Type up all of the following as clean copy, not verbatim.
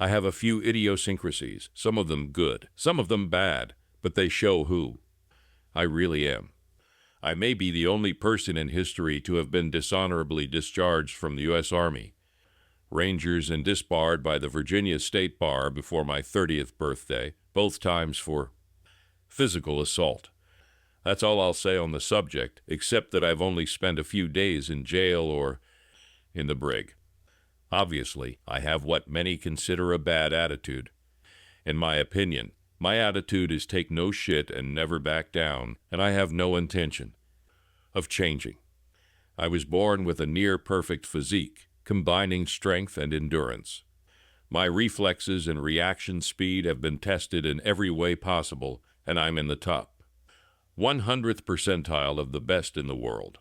I have a few idiosyncrasies, some of them good, some of them bad, but they show who I really am. I may be the only person in history to have been dishonorably discharged from the U.S. Army, Rangers, and disbarred by the Virginia State Bar before my 30th birthday, both times for physical assault. That's all I'll say on the subject, except that I've only spent a few days in jail or in the brig. Obviously, I have what many consider a bad attitude. In my opinion, my attitude is take no shit and never back down, and I have no intention of changing. I was born with a near-perfect physique, combining strength and endurance. My reflexes and reaction speed have been tested in every way possible, and I'm in the top 100th percentile of the best in the world.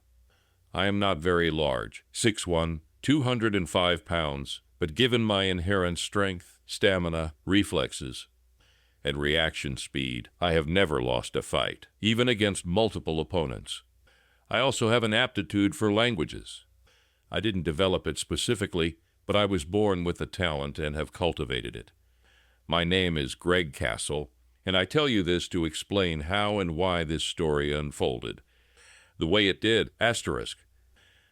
I am not very large, 6'1", 205 pounds, but given my inherent strength, stamina, reflexes, and reaction speed, I have never lost a fight, even against multiple opponents. I also have an aptitude for languages. I didn't develop it specifically, but I was born with the talent and have cultivated it. My name is Greg Castle, and I tell you this to explain how and why this story unfolded. The way it did, asterisk.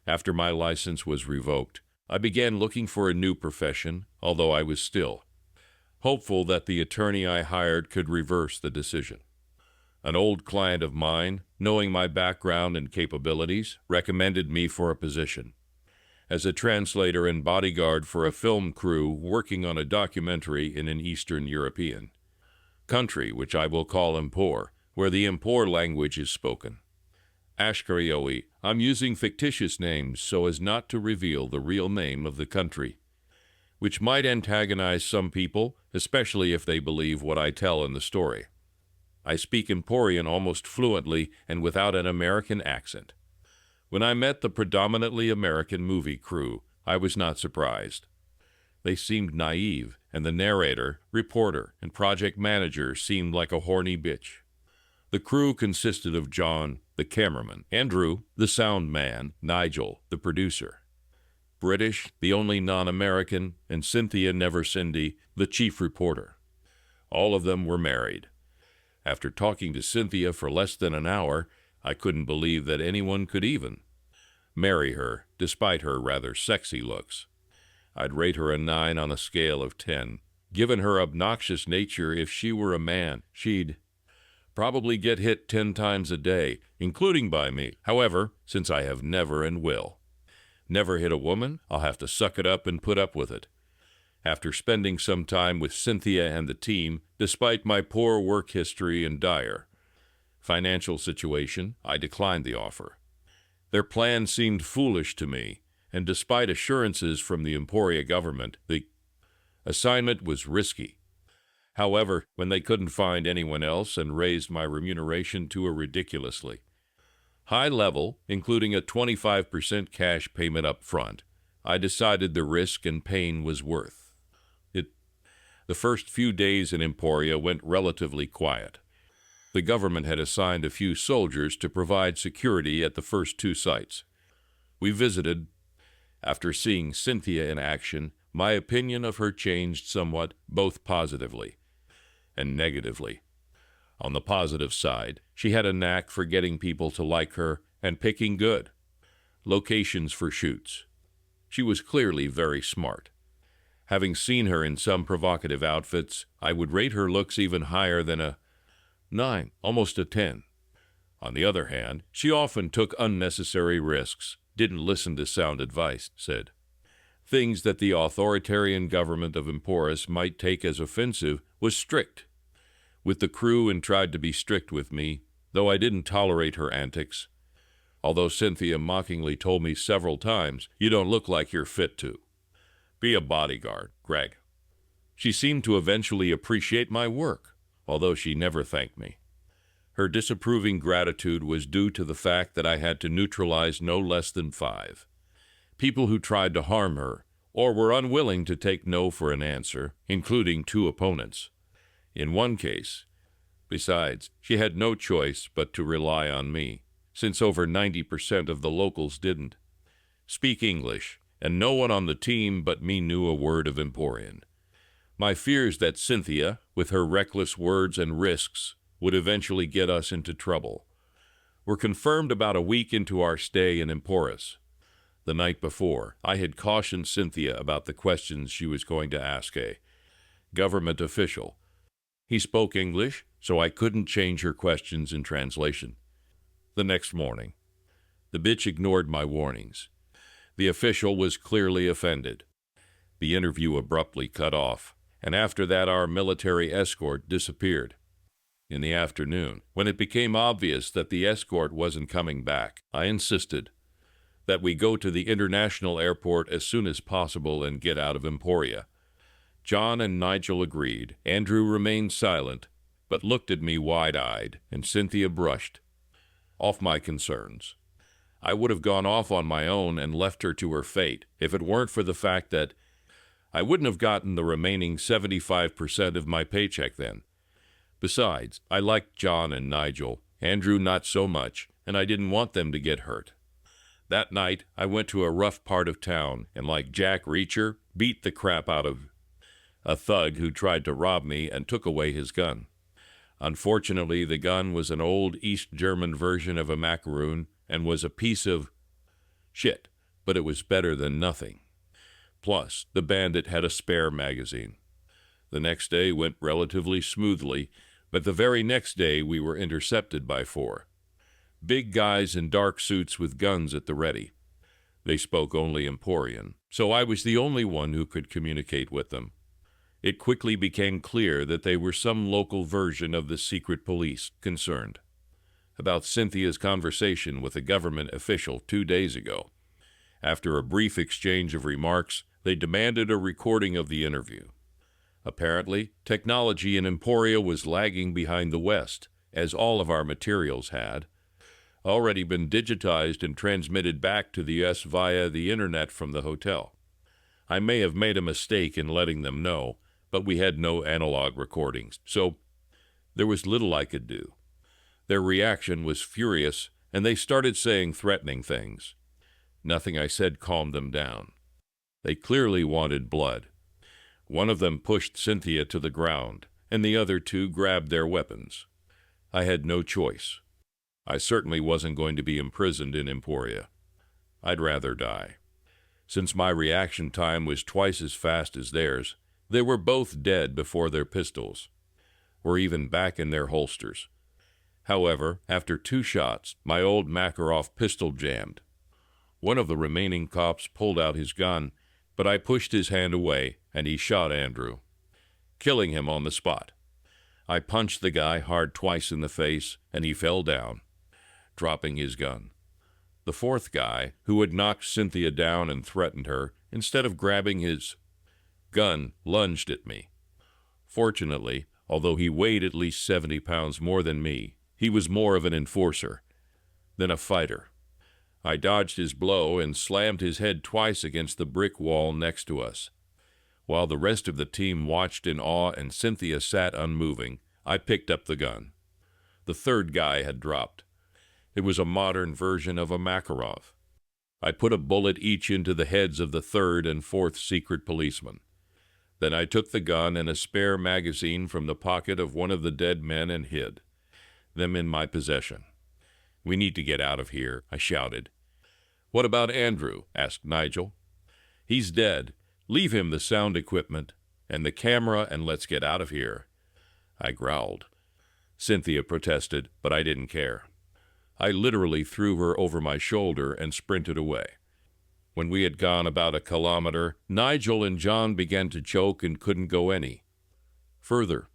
After my license was revoked, I began looking for a new profession, although I was still hopeful that the attorney I hired could reverse the decision. An old client of mine, knowing my background and capabilities, recommended me for a position as a translator and bodyguard for a film crew working on a documentary in an Eastern European country, which I will call Impor, where the Impor language is spoken. Ashkarioi, I'm using fictitious names so as not to reveal the real name of the country, which might antagonize some people, especially if they believe what I tell in the story. I speak Emporian almost fluently and without an American accent. When I met the predominantly American movie crew, I was not surprised. They seemed naive, and the narrator, reporter, and project manager seemed like a horny bitch. The crew consisted of John, the cameraman, Andrew, the sound man, Nigel, the producer, British, the only non-American, and Cynthia Never Cindy, the chief reporter. All of them were married. After talking to Cynthia for less than an hour, I couldn't believe that anyone could even marry her, despite her rather sexy looks. I'd rate her a 9 on a scale of 10. Given her obnoxious nature, if she were a man, she'd probably get hit 10 times a day, including by me. However, since I have never and will never hit a woman, I'll have to suck it up and put up with it. After spending some time with Cynthia and the team, despite my poor work history and dire financial situation, I declined the offer. Their plan seemed foolish to me, and despite assurances from the Emporia government, the assignment was risky. However, when they couldn't find anyone else and raised my remuneration to a ridiculously high level, including a 25% cash payment up front, I decided the risk and pain was worth it. The first few days in Emporia went relatively quiet. The government had assigned a few soldiers to provide security at the first 2 sites we visited. After seeing Cynthia in action, my opinion of her changed somewhat, both positively and negatively. On the positive side, she had a knack for getting people to like her and picking good locations for shoots. She was clearly very smart. Having seen her in some provocative outfits, I would rate her looks even higher than a 9, almost a 10. On the other hand, she often took unnecessary risks, didn't listen to sound advice, said things that the authoritarian government of Emporis might take as offensive, was strict with the crew and tried to be strict with me, though I didn't tolerate her antics. Although Cynthia mockingly told me several times, "You don't look like you're fit to be a bodyguard, Greg." She seemed to eventually appreciate my work, although she never thanked me. Her disapproving gratitude was due to the fact that I had to neutralize no less than 5 people who tried to harm her or were unwilling to take no for an answer, including 2 opponents. In one case, besides, she had no choice but to rely on me, since over 90% of the locals didn't speak English, and no one on the team but me knew a word of Emporian. My fears that Cynthia, with her reckless words and risks, would eventually get us into trouble were confirmed about a week into our stay in Emporis. The night before, I had cautioned Cynthia about the questions she was going to ask a government official. He spoke English, so I couldn't change her questions in translation. The next morning, the bitch ignored my warnings. The official was clearly offended. The interview abruptly cut off, and after that our military escort disappeared. In the afternoon, when it became obvious that the escort wasn't coming back, I insisted that we go to the international airport as soon as possible and get out of Emporia. John and Nigel agreed. Andrew remained silent, but looked at me wide-eyed, and Cynthia brushed off my concerns. I would have gone off on my own and left her to her fate if it weren't for the fact that I wouldn't have gotten the remaining 75% of my paycheck then. Besides, I liked John and Nigel, Andrew not so much, and I didn't want them to get hurt. That night, I went to a rough part of town and, like Jack Reacher, beat the crap out of a thug who tried to rob me and took away his gun. Unfortunately, the gun was an old East German version of a macaroon and was a piece of shit, but it was better than nothing. Plus, the bandit had a spare magazine. The next day went relatively smoothly, but the very next day we were intercepted by 4 big guys in dark suits with guns at the ready. They spoke only Emporian, so I was the only one who could communicate with them. It quickly became clear that they were some local version of the secret police concerned about Cynthia's conversation with a government official 2 days ago. After a brief exchange of remarks, they demanded a recording of the interview. Apparently, technology in Emporia was lagging behind the West, as all of our materials had already been digitized and transmitted back to the U.S. via the internet from the hotel. I may have made a mistake in letting them know, but we had no analog recordings, so there was little I could do. Their reaction was furious, and they started saying threatening things. Nothing I said calmed them down. They clearly wanted blood. One of them pushed Cynthia to the ground, and the other 2 grabbed their weapons. I had no choice. I certainly wasn't going to be imprisoned in Emporia. I'd rather die. Since my reaction time was twice as fast as theirs, they were both dead before their pistols were even back in their holsters. However, after 2 shots, my old Makarov pistol jammed. One of the remaining cops pulled out his gun, but I pushed his hand away, and he shot Andrew, killing him on the spot. I punched the guy hard twice in the face, and he fell down, dropping his gun. The 4th guy, who had knocked Cynthia down and threatened her, instead of grabbing his gun, lunged at me. Fortunately, although he weighed at least 70 pounds more than me, he was more of an enforcer than a fighter. I dodged his blow and slammed his head twice against the brick wall next to us. While the rest of the team watched in awe and Cynthia sat unmoving, I picked up the gun. The 3rd guy had dropped. It was a modern version of a Makarov. I put a bullet each into the heads of the 3rd and 4th secret policemen. Then I took the gun and a spare magazine from the pocket of one of the dead men and hid them in my possession. "We need to get out of here," I shouted. "What about Andrew?" asked Nigel. "He's dead. Leave him the sound equipment and the camera and let's get out of here," I growled. Cynthia protested, but I didn't care. I literally threw her over my shoulder and sprinted away. When we had gone about a kilometer, Nigel and John began to choke and couldn't go any further.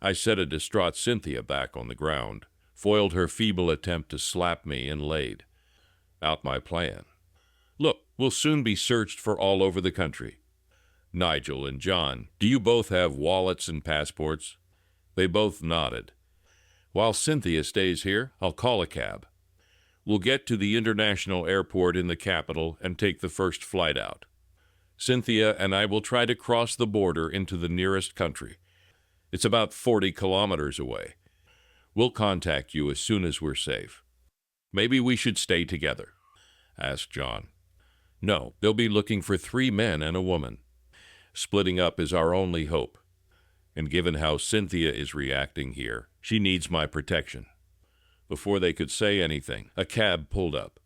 I set a distraught Cynthia back on the ground, foiled her feeble attempt to slap me, and laid out my plan. "Look, we'll soon be searched for all over the country. Nigel and John, do you both have wallets and passports?" They both nodded. "While Cynthia stays here, I'll call a cab. We'll get to the international airport in the capital and take the first flight out. Cynthia and I will try to cross the border into the nearest country. It's about 40 kilometers away. We'll contact you as soon as we're safe." "Maybe we should stay together?" asked John. "No, they'll be looking for 3 men and a woman. Splitting up is our only hope. And given how Cynthia is reacting here, she needs my protection. Before they could say anything, a cab pulled up.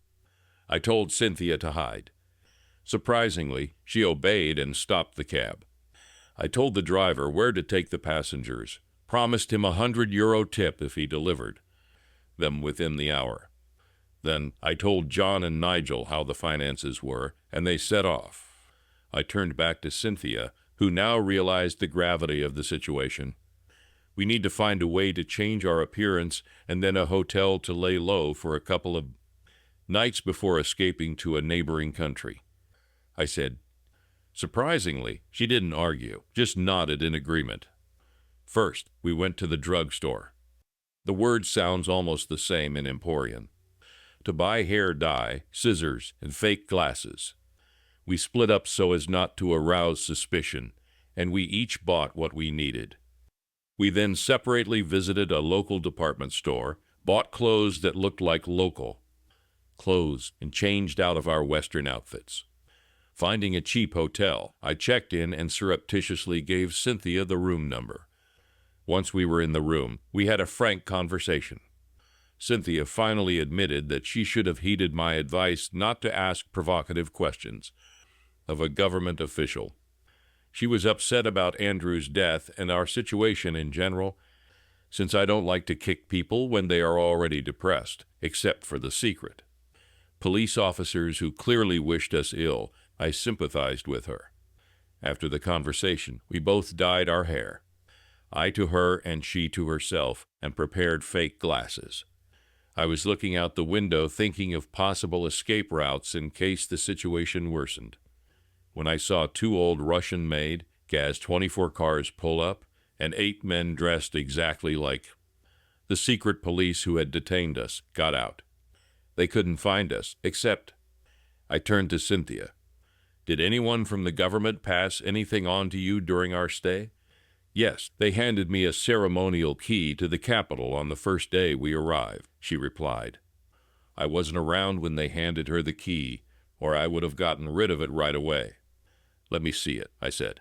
I told Cynthia to hide. Surprisingly, she obeyed and stopped the cab. I told the driver where to take the passengers, promised him €100 tip if he delivered them within the hour. Then I told John and Nigel how the finances were, and they set off. I turned back to Cynthia, who now realized the gravity of the situation. We need to find a way to change our appearance and then a hotel to lay low for a couple of nights before escaping to a neighboring country, I said. Surprisingly, she didn't argue, just nodded in agreement. First, we went to the drugstore. The word sounds almost the same in Emporium. To buy hair dye, scissors, and fake glasses. We split up so as not to arouse suspicion, and we each bought what we needed. We then separately visited a local department store, bought clothes that looked like local clothes, and changed out of our Western outfits. Finding a cheap hotel, I checked in and surreptitiously gave Cynthia the room number. Once we were in the room, we had a frank conversation. Cynthia finally admitted that she should have heeded my advice not to ask provocative questions of a government official. She was upset about Andrew's death and our situation in general, since I don't like to kick people when they are already depressed, except for the secret. Police officers who clearly wished us ill, I sympathized with her. After the conversation, we both dyed our hair. I to her and she to herself, and prepared fake glasses. I was looking out the window thinking of possible escape routes in case the situation worsened, when I saw 2 old Russian-made GAZ-24 cars pull up, and 8 men dressed exactly like the secret police who had detained us got out. They couldn't find us, except I turned to Cynthia. Did anyone from the government pass anything on to you during our stay? Yes, they handed me a ceremonial key to the Capitol on the first day we arrived, she replied. I wasn't around when they handed her the key, or I would have gotten rid of it right away. Let me see it, I said.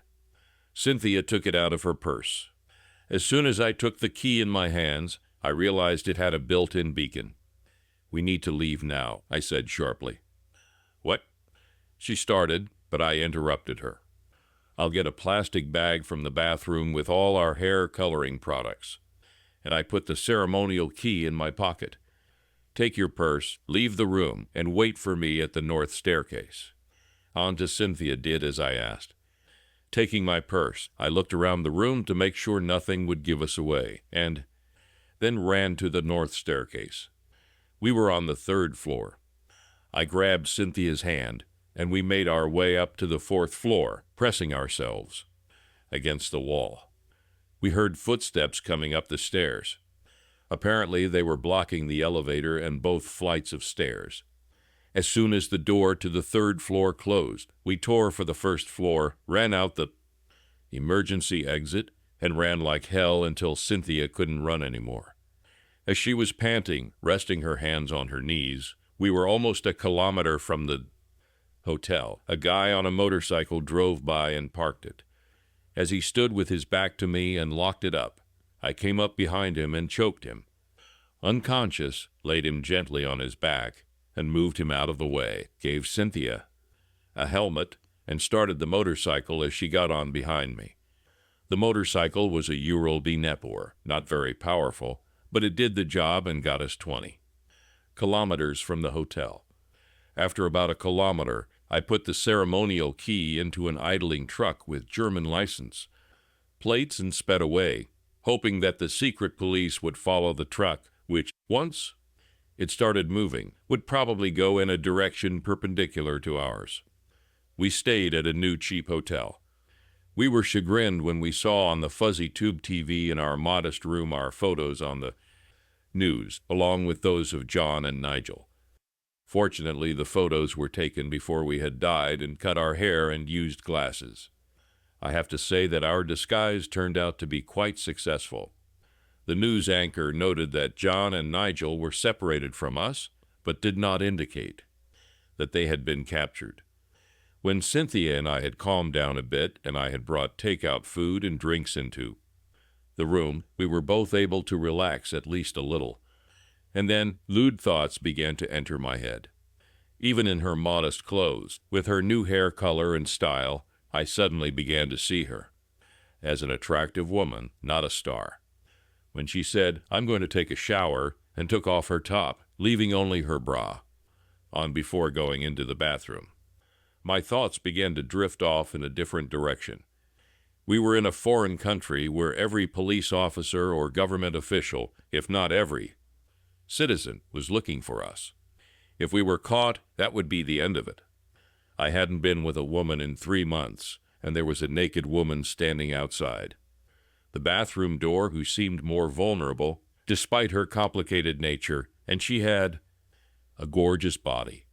Cynthia took it out of her purse. As soon as I took the key in my hands, I realized it had a built-in beacon. We need to leave now, I said sharply. What? She started, but I interrupted her. I'll get a plastic bag from the bathroom with all our hair coloring products. And I put the ceremonial key in my pocket. Take your purse, leave the room, and wait for me at the north staircase. Aunt Cynthia did as I asked. Taking my purse, I looked around the room to make sure nothing would give us away, and then ran to the north staircase. We were on the 3rd floor. I grabbed Cynthia's hand, and we made our way up to the 4th floor, pressing ourselves against the wall. We heard footsteps coming up the stairs. Apparently, they were blocking the elevator and both flights of stairs. As soon as the door to the 3rd floor closed, we tore for the 1st floor, ran out the emergency exit, and ran like hell until Cynthia couldn't run anymore. As she was panting, resting her hands on her knees, we were almost a kilometer from the hotel. A guy on a motorcycle drove by and parked it. As he stood with his back to me and locked it up, I came up behind him and choked him. Unconscious, laid him gently on his back and moved him out of the way, gave Cynthia a helmet, and started the motorcycle as she got on behind me. The motorcycle was a Ural Nepor, not very powerful, but it did the job and got us 20 kilometers from the hotel. After about a kilometer, I put the ceremonial key into an idling truck with German license plates and sped away, hoping that the secret police would follow the truck, which, once it started moving, would probably go in a direction perpendicular to ours. We stayed at a new cheap hotel. We were chagrined when we saw on the fuzzy tube TV in our modest room our photos on the news, along with those of John and Nigel. Fortunately, the photos were taken before we had dyed and cut our hair and used glasses. I have to say that our disguise turned out to be quite successful. The news anchor noted that John and Nigel were separated from us, but did not indicate that they had been captured. When Cynthia and I had calmed down a bit and I had brought takeout food and drinks into the room, we were both able to relax at least a little. And then lewd thoughts began to enter my head. Even in her modest clothes, with her new hair color and style, I suddenly began to see her as an attractive woman, not a star. When she said, "I'm going to take a shower," and took off her top, leaving only her bra on before going into the bathroom, my thoughts began to drift off in a different direction. We were in a foreign country where every police officer or government official, if not every citizen, was looking for us. If we were caught, that would be the end of it. I hadn't been with a woman in 3 months, and there was a naked woman standing outside the bathroom door who seemed more vulnerable, despite her complicated nature, and she had a gorgeous body.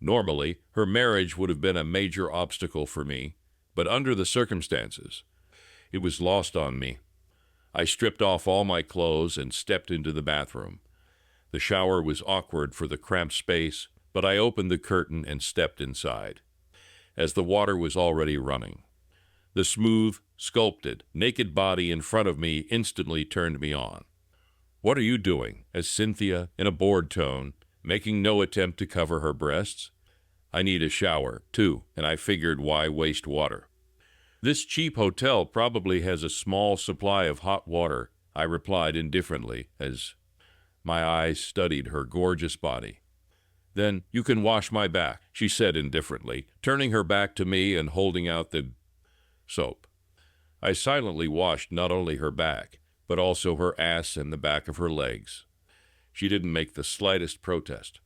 Normally, her marriage would have been a major obstacle for me, but under the circumstances, it was lost on me. I stripped off all my clothes and stepped into the bathroom. The shower was awkward for the cramped space, but I opened the curtain and stepped inside, as the water was already running. The smooth, sculpted, naked body in front of me instantly turned me on. "What are you doing?" asked Cynthia in a bored tone, making no attempt to cover her breasts. "I need a shower, too, and I figured why waste water." "This cheap hotel probably has a small supply of hot water," I replied indifferently as my eyes studied her gorgeous body. "Then you can wash my back," she said indifferently, turning her back to me and holding out the soap. I silently washed not only her back, but also her ass and the back of her legs. She didn't make the slightest protest.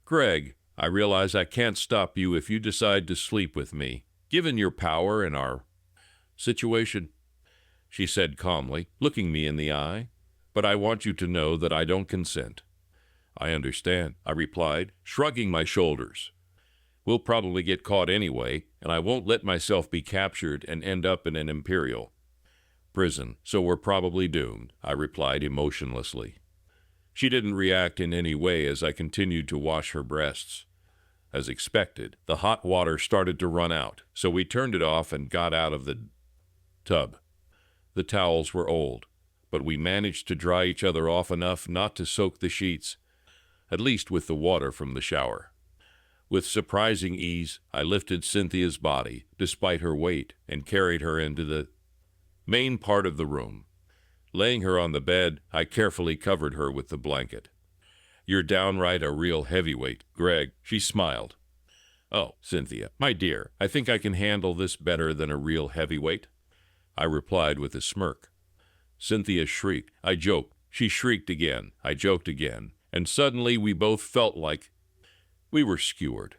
"Greg, I realize I can't stop you if you decide to sleep with me, given your power and our situation," she said calmly, looking me in the eye. "But I want you to know that I don't consent." "I understand," I replied, shrugging my shoulders. "We'll probably get caught anyway, and I won't let myself be captured and end up in an imperial prison, so we're probably doomed," I replied emotionlessly. She didn't react in any way as I continued to wash her breasts. As expected, the hot water started to run out, so we turned it off and got out of the tub. The towels were old, but we managed to dry each other off enough not to soak the sheets, at least with the water from the shower. With surprising ease, I lifted Cynthia's body, despite her weight, and carried her into the main part of the room. Laying her on the bed, I carefully covered her with the blanket. "You're downright a real heavyweight, Greg," she smiled. "Oh, Cynthia, my dear, I think I can handle this better than a real heavyweight," I replied with a smirk. Cynthia shrieked. I joked. She shrieked again. I joked again. And suddenly we both felt like we were skewered.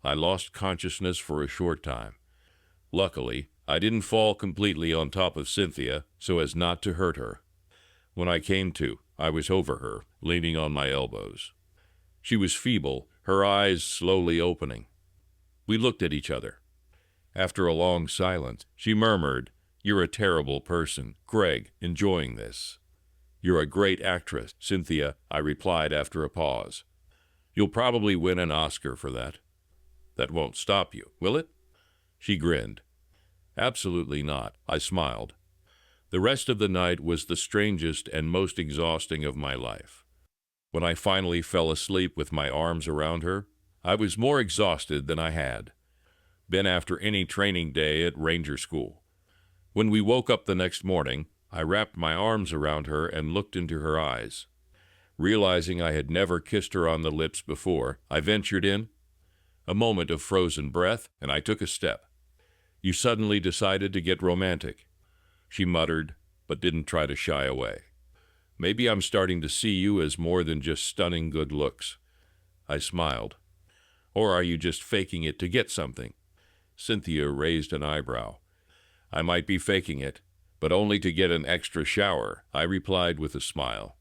I lost consciousness for a short time. Luckily, I didn't fall completely on top of Cynthia so as not to hurt her. When I came to, I was over her, leaning on my elbows. She was feeble, her eyes slowly opening. We looked at each other. After a long silence, she murmured, "You're a terrible person. Greg, enjoying this." "You're a great actress, Cynthia," I replied after a pause. "You'll probably win an Oscar for that." "That won't stop you, will it?" She grinned. "Absolutely not," I smiled. The rest of the night was the strangest and most exhausting of my life. When I finally fell asleep with my arms around her, I was more exhausted than I had been after any training day at Ranger School. When we woke up the next morning, I wrapped my arms around her and looked into her eyes. Realizing I had never kissed her on the lips before, I ventured in. A moment of frozen breath, and I took a step. "You suddenly decided to get romantic," she muttered, but didn't try to shy away. "Maybe I'm starting to see you as more than just stunning good looks." I smiled. "Or are you just faking it to get something?" Cynthia raised an eyebrow. "I might be faking it, but only to get an extra shower," I replied with a smile.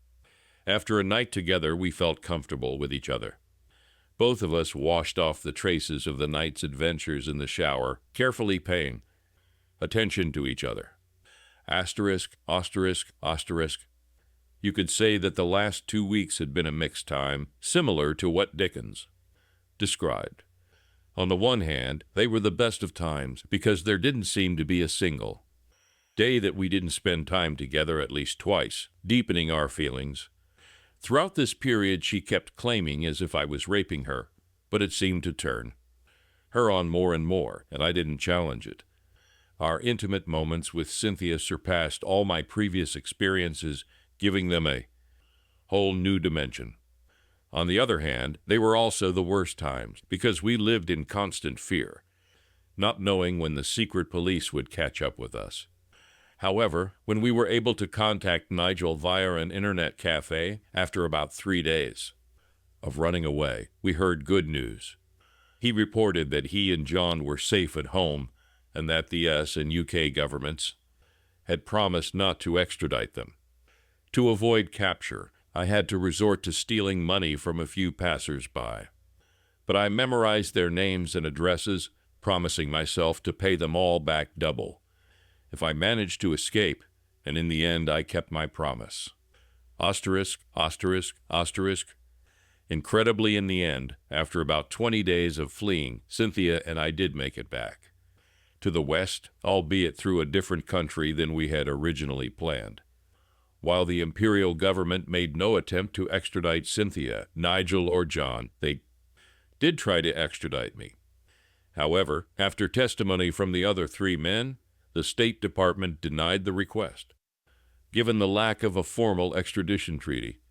After a night together, we felt comfortable with each other. Both of us washed off the traces of the night's adventures in the shower, carefully paying attention to each other. Asterisk, asterisk, asterisk. You could say that the last 2 weeks had been a mixed time, similar to what Dickens described. On the one hand, they were the best of times because there didn't seem to be a single day that we didn't spend time together at least twice, deepening our feelings. Throughout this period, she kept claiming as if I was raping her, but it seemed to turn her on more and more, and I didn't challenge it. Our intimate moments with Cynthia surpassed all my previous experiences, giving them a whole new dimension. On the other hand, they were also the worst times, because we lived in constant fear, not knowing when the secret police would catch up with us. However, when we were able to contact Nigel via an internet cafe after about 3 days of running away, we heard good news. He reported that he and John were safe at home and that the US and UK governments had promised not to extradite them. To avoid capture, I had to resort to stealing money from a few passers-by. But I memorized their names and addresses, promising myself to pay them all back double if I managed to escape, and in the end I kept my promise. Asterisk, asterisk, asterisk. Incredibly, in the end, after about 20 days of fleeing, Cynthia and I did make it back to the West, albeit through a different country than we had originally planned. While the imperial government made no attempt to extradite Cynthia, Nigel, or John, they did try to extradite me. However, after testimony from the other 3 men, the State Department denied the request, given the lack of a formal extradition treaty.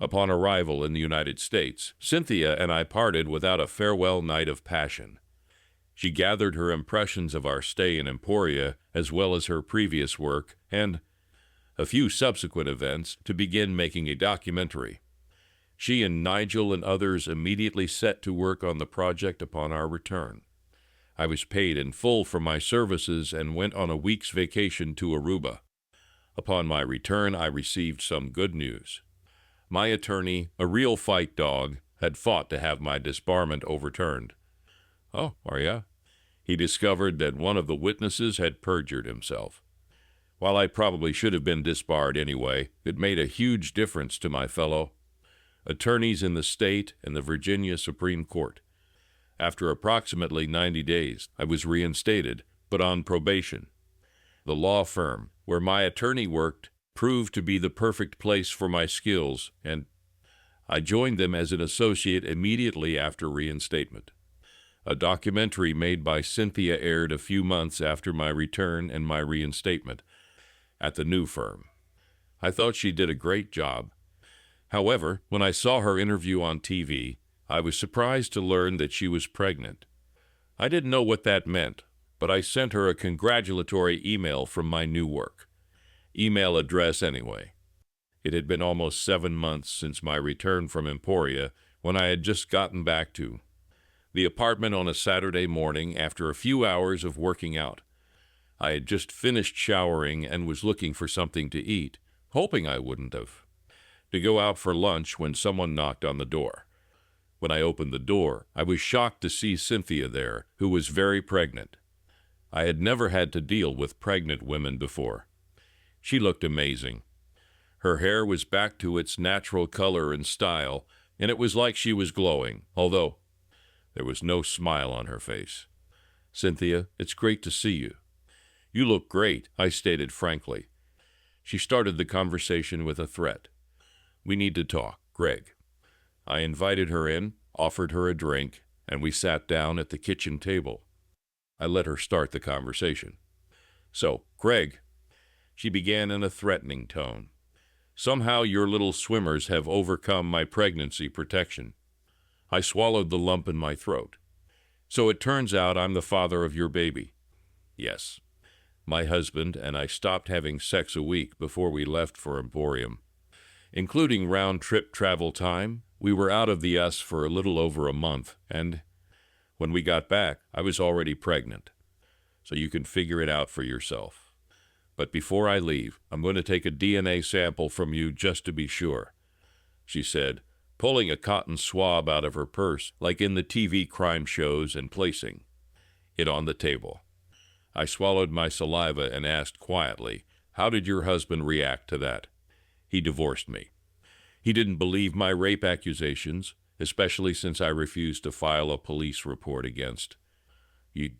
Upon arrival in the United States, Cynthia and I parted without a farewell night of passion. She gathered her impressions of our stay in Emporia, as well as her previous work, and a few subsequent events, to begin making a documentary. She and Nigel and others immediately set to work on the project upon our return. I was paid in full for my services and went on a week's vacation to Aruba. Upon my return, I received some good news. My attorney, a real fight dog, had fought to have my disbarment overturned. Oh, are ya? He discovered that one of the witnesses had perjured himself. While I probably should have been disbarred anyway, it made a huge difference to my fellow attorneys in the state and the Virginia Supreme Court. After approximately 90 days, I was reinstated, but on probation. The law firm where my attorney worked proved to be the perfect place for my skills, and I joined them as an associate immediately after reinstatement. A documentary made by Cynthia aired a few months after my return and my reinstatement at the new firm. I thought she did a great job. However, when I saw her interview on TV, I was surprised to learn that she was pregnant. I didn't know what that meant, but I sent her a congratulatory email from my new work. Email address anyway. It had been almost 7 months since my return from Emporia when I had just gotten back to the apartment on a Saturday morning after a few hours of working out. I had just finished showering and was looking for something to eat, hoping I wouldn't have to go out for lunch when someone knocked on the door. When I opened the door, I was shocked to see Cynthia there, who was very pregnant. I had never had to deal with pregnant women before. She looked amazing. Her hair was back to its natural color and style, and it was like she was glowing, although there was no smile on her face. "Cynthia, it's great to see you." "You look great," I stated frankly. She started the conversation with a threat. "We need to talk, Greg." I invited her in, offered her a drink, and we sat down at the kitchen table. I let her start the conversation. "So, Greg," she began in a threatening tone, "somehow your little swimmers have overcome my pregnancy protection." I swallowed the lump in my throat. "So it turns out I'm the father of your baby." "Yes." My husband and I stopped having sex a week before we left for Emporium. Including round-trip travel time, we were out of the US for a little over a month, and when we got back, I was already pregnant. So you can figure it out for yourself. But before I leave, I'm going to take a DNA sample from you just to be sure," she said, pulling a cotton swab out of her purse like in the TV crime shows and placing it on the table. I swallowed my saliva and asked quietly, "How did your husband react to that?" "He divorced me. He didn't believe my rape accusations, especially since I refused to file a police report against you.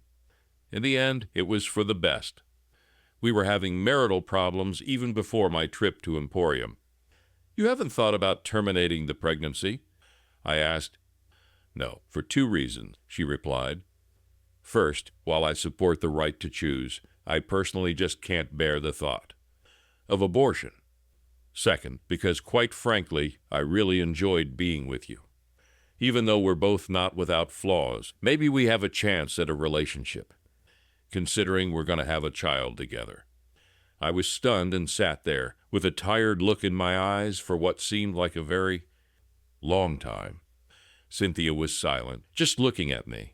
In the end, it was for the best. We were having marital problems even before my trip to Emporium. You haven't thought about terminating the pregnancy? I asked. No, for 2 reasons, she replied. First, while I support the right to choose, I personally just can't bear the thought of abortion. Second, because quite frankly, I really enjoyed being with you. Even though we're both not without flaws, maybe we have a chance at a relationship, considering we're going to have a child together. I was stunned and sat there, with a tired look in my eyes for what seemed like a very long time. Cynthia was silent, just looking at me.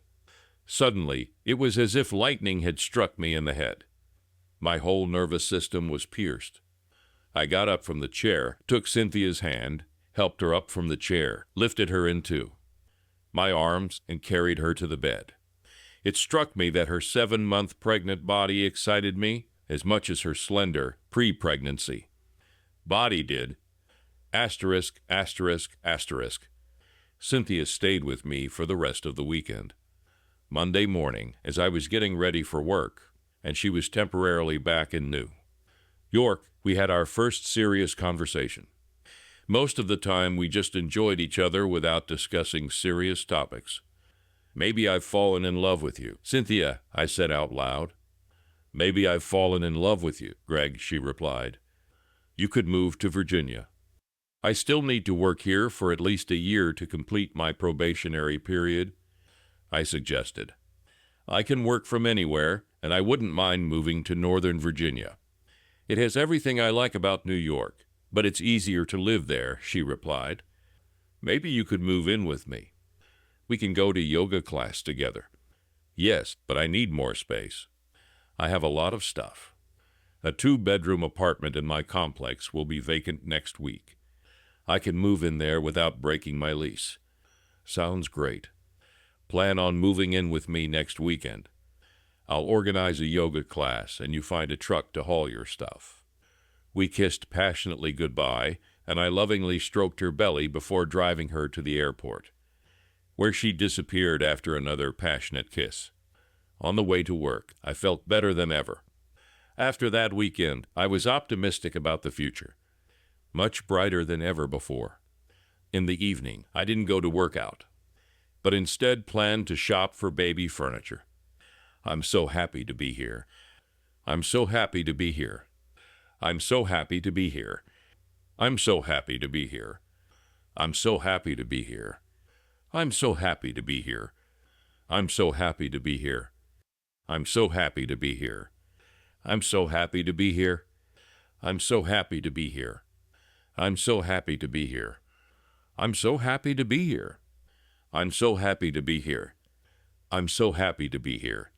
Suddenly, it was as if lightning had struck me in the head. My whole nervous system was pierced. I got up from the chair, took Cynthia's hand, helped her up from the chair, lifted her into my arms, and carried her to the bed. It struck me that her 7-month pregnant body excited me as much as her slender pre-pregnancy body did. Asterisk, asterisk, asterisk. Cynthia stayed with me for the rest of the weekend. Monday morning, as I was getting ready for work, and she was temporarily back in New York, we had our first serious conversation. Most of the time, we just enjoyed each other without discussing serious topics. Maybe I've fallen in love with you, Cynthia, I said out loud. Maybe I've fallen in love with you, Greg, she replied. You could move to Virginia. I still need to work here for at least a year to complete my probationary period, I suggested. I can work from anywhere, and I wouldn't mind moving to Northern Virginia. It has everything I like about New York, but it's easier to live there, she replied. Maybe you could move in with me. We can go to yoga class together. Yes, but I need more space. I have a lot of stuff. A 2-bedroom apartment in my complex will be vacant next week. I can move in there without breaking my lease. Sounds great. Plan on moving in with me next weekend. I'll organize a yoga class and you find a truck to haul your stuff. We kissed passionately goodbye, and I lovingly stroked her belly before driving her to the airport, where she disappeared after another passionate kiss. On the way to work, I felt better than ever. After that weekend, I was optimistic about the future, much brighter than ever before. In the evening, I didn't go to work out, but instead planned to shop for baby furniture. I'm so happy to be here. I'm so happy to be here. I'm so happy to be here. I'm so happy to be here. I'm so happy to be here. I'm so happy to be here. I'm so happy to be here. I'm so happy to be here. I'm so happy to be here. I'm so happy to be here. I'm so happy to be here. I'm so happy to be here. I'm so happy to be here. I'm so happy to be here.